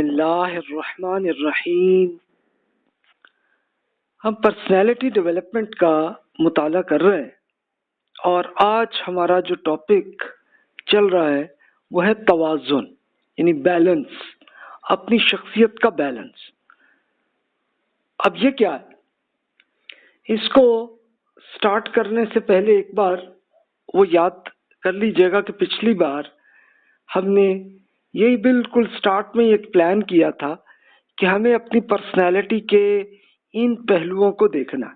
اللہ الرحمن الرحیم۔ ہم پرسنالٹی ڈیولپمنٹ کا مطالعہ کر رہے ہیں اور آج ہمارا جو ٹاپک چل رہا ہے وہ ہے توازن، یعنی بیلنس، اپنی شخصیت کا بیلنس۔ اب یہ کیا ہے؟ اس کو سٹارٹ کرنے سے پہلے ایک بار وہ یاد کر لیجئے گا کہ پچھلی بار ہم نے یہی بالکل سٹارٹ میں ایک پلان کیا تھا کہ ہمیں اپنی پرسنالٹی کے ان پہلوؤں کو دیکھنا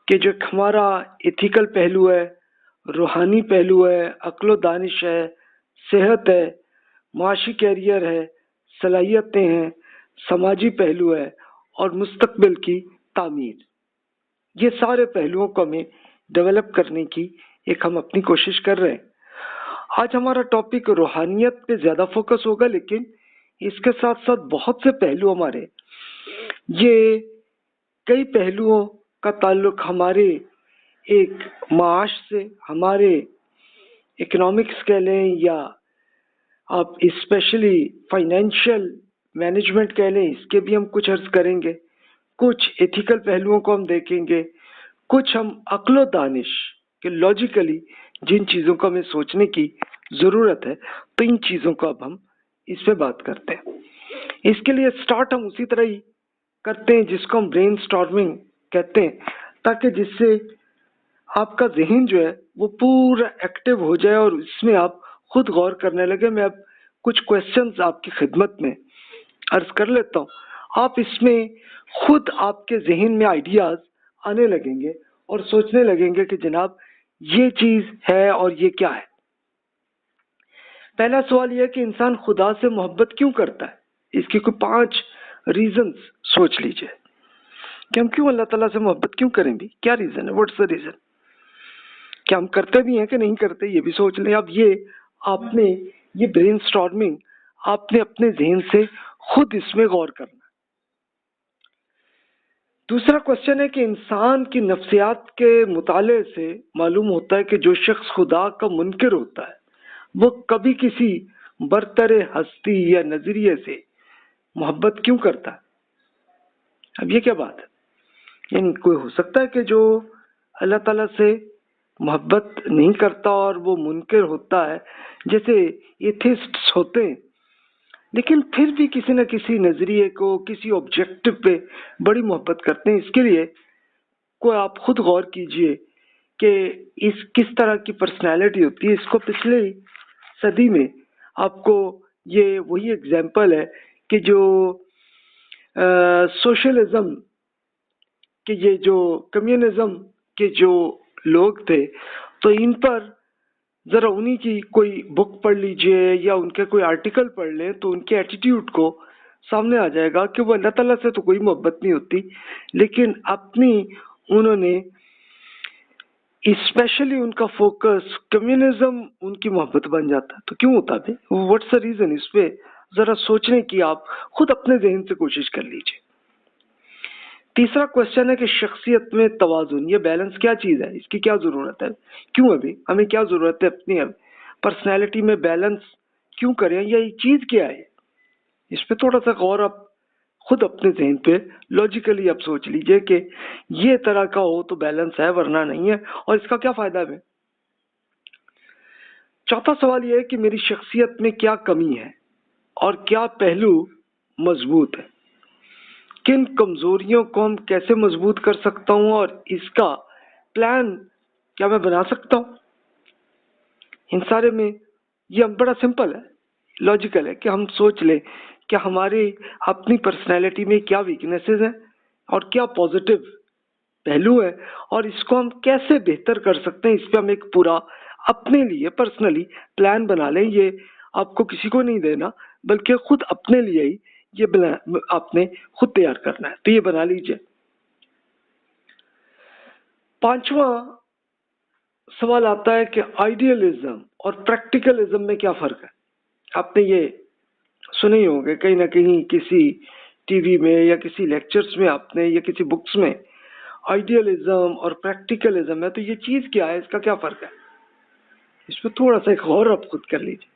کہ جو ہمارا ایتھیکل پہلو ہے، روحانی پہلو ہے، عقل و دانش ہے، صحت ہے، معاشی کیریئر ہے، صلاحیتیں ہیں، سماجی پہلو ہے اور مستقبل کی تعمیر۔ یہ سارے پہلوؤں کو ہمیں ڈیولپ کرنے کی ہم اپنی کوشش کر رہے ہیں۔ آج ہمارا ٹاپک روحانیت پہ زیادہ فوکس ہوگا، لیکن اس کے ساتھ ساتھ بہت سے پہلو ہمارے یہ کئی پہلوؤں کا تعلق ہمارے ایک معاش سے، ہمارے اکنامکس کہہ لیں یا آپ اسپیشلی فائنینشیل مینجمنٹ کہہ لیں، اس کے بھی ہم کچھ عرض کریں گے۔ کچھ ایتھیکل پہلوؤں کو ہم دیکھیں گے، کچھ ہم عقل و دانش کہ لاجیکلی جن چیزوں کو ہمیں سوچنے کی ضرورت ہے، تو ان چیزوں کو اب ہم اس پہ بات کرتے ہیں۔ اس کے لیے سٹارٹ ہم اسی طرح ہی کرتے ہیں جس کو ہم برین سٹارمنگ کہتے ہیں، تاکہ جس سے آپ کا ذہن جو ہے وہ پورا ایکٹیو ہو جائے اور اس میں آپ خود غور کرنے لگے۔ میں اب کچھ کویسچنز آپ کی خدمت میں عرض کر لیتا ہوں، آپ اس میں خود آپ کے ذہن میں آئیڈیاز آنے لگیں گے اور سوچنے لگیں گے کہ جناب یہ چیز ہے اور یہ کیا ہے۔ پہلا سوال یہ ہے کہ انسان خدا سے محبت کیوں کرتا ہے؟ اس کی کوئی 5 ریزنز سوچ لیجئے کہ ہم کیوں اللہ تعالیٰ سے محبت کیوں کریں بھی؟ کیا ریزن ہے؟ What's the reason? کیا ہم کرتے بھی ہیں کہ نہیں کرتے، یہ بھی سوچ لیں۔ اب یہ آپ نے یہ برین سٹارمنگ آپ نے اپنے ذہن سے خود اس میں غور کرنا۔ دوسرا کوشچن ہے کہ انسان کی نفسیات کے مطالعے سے معلوم ہوتا ہے کہ جو شخص خدا کا منکر ہوتا ہے وہ کبھی کسی برتر ہستی یا نظریے سے محبت کیوں کرتا ہے؟ اب یہ کیا بات ہے؟ یعنی کوئی ہو سکتا ہے کہ جو اللہ تعالیٰ سے محبت نہیں کرتا اور وہ منکر ہوتا ہے، جیسے ایتھیسٹس ہوتے ہیں، لیکن پھر بھی کسی نہ کسی نظریے کو، کسی آبجیکٹو پہ بڑی محبت کرتے ہیں۔ اس کے لیے کوئی آپ خود غور کیجئے کہ اس کس طرح کی پرسنالٹی ہوتی ہے۔ اس کو پچھلے صدی میں آپ کو یہ وہی ایگزامپل ہے کہ جو سوشلزم کہ یہ جو کمیونزم کے جو لوگ تھے، تو ان پر ذرا انہی کی کوئی بک پڑھ لیجئے یا ان کے کوئی آرٹیکل پڑھ لیں تو ان کے ایٹیٹیوڈ کو سامنے آ جائے گا کہ وہ اللہ تعالیٰ سے تو کوئی محبت نہیں ہوتی، لیکن اپنی انہوں نے اسپیشلی ان کا فوکس کمیونزم ان کی محبت بن جاتا ہے۔ تو کیوں ہوتا ہے؟ What's the reason? اس پہ ذرا سوچنے کی آپ خود اپنے ذہن سے کوشش کر لیجئے۔ تیسرا کوشچن ہے کہ شخصیت میں توازن، یہ بیلنس کیا چیز ہے؟ اس کی کیا ضرورت ہے؟ کیوں ابھی ہمیں کیا ضرورت ہے اپنی پرسنالٹی میں بیلنس کیوں کریں؟ یہ چیز کیا ہے؟ اس پہ تھوڑا سا غور آپ خود اپنے ذہن پہ لاجیکلی آپ سوچ لیجئے کہ یہ طرح کا ہو تو بیلنس ہے، ورنہ نہیں ہے، اور اس کا کیا فائدہ ہے؟ چوتھا سوال یہ ہے کہ میری شخصیت میں کیا کمی ہے اور کیا پہلو مضبوط ہے؟ کن کمزوریوں کو ہم کیسے مضبوط کر سکتا ہوں اور اس کا پلان کیا میں بنا سکتا ہوں؟ ان سارے میں یہ بڑا سمپل ہے، لاجیکل ہے کہ ہم سوچ لیں کہ ہمارے اپنی پرسنالٹی میں کیا ویکنیسز ہیں اور کیا پازیٹیو پہلو ہے، اور اس کو ہم کیسے بہتر کر سکتے ہیں۔ اس پہ ہم ایک پورا اپنے لیے پرسنلی پلان بنا لیں۔ یہ آپ کو کسی کو نہیں دینا، بلکہ خود اپنے لیے ہی یہ آپ نے خود تیار کرنا ہے، تو یہ بنا لیجئے۔ پانچواں سوال آتا ہے کہ آئیڈیالزم اور پریکٹیکلزم میں کیا فرق ہے؟ آپ نے یہ سنے ہی ہوں گے کہیں نہ کہیں، کسی ٹی وی میں یا کسی لیکچرز میں آپ نے یا کسی بکس میں آئیڈیالزم اور پریکٹیکلزم ہے، تو یہ چیز کیا ہے؟ اس کا کیا فرق ہے؟ اس پہ تھوڑا سا ایک غور آپ خود کر لیجیے۔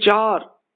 4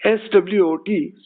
SWOT,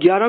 11